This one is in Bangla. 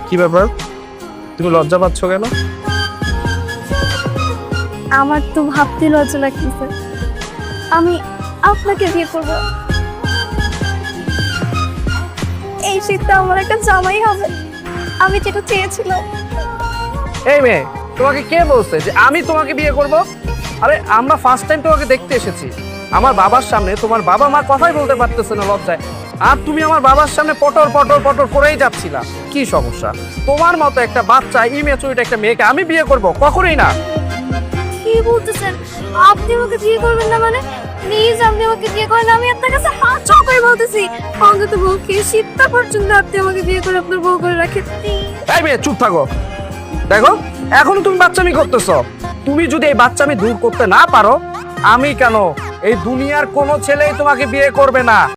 কি ব্যাপার, তুমি লজ্জা পাচ্ছ কেন? আমার তো ভাবতে লজ্জা লাগতেছে, আমি আপনাকে বিয়ে করব। এই শীতটা আমার একটা জামাই হবে, আমি যেটা চেয়েছিলাম। এই মেয়ে, তোমাকে কে বলছে যে আমি তোমাকে বিয়ে করব? আরে আমরা ফার্স্ট টাইম তোমাকে দেখতে এসেছি। আমার বাবার সামনে তোমার বাবা মা কথাই বলতে পারতেছে না লজ্জায়, আর তুমি আমার বাবার সামনে পটর পটর পটর করেই যাচ্ছিলা। কি সমস্যা? তোমার মতো একটা বাচ্চা ইমেচুরিটি একটা মেয়েকে আমি বিয়ে করব? কখনোই না। কি বলতেছেন? আপনি আমাকে বিয়ে করবেন না মানে? প্লিজ আপনি আমাকে বিয়ে করেন, আমি আপনার কাছে হাত জোড় করে বলতেছি। অন্তত বউকে শীতটা পর্যন্ত আপনি আমাকে বিয়ে করে আপনার বউ করে রাখেন। এই মেয়ে চুপ থাকো। দেখো, এখন তুমি বাচ্চামি করতেছো। তুমি যদি এই বাচ্চামি দূর করতে না পারো, আমি কেন, এই দুনিয়ার কোনো ছেলেই তোমাকে বিয়ে করবে না।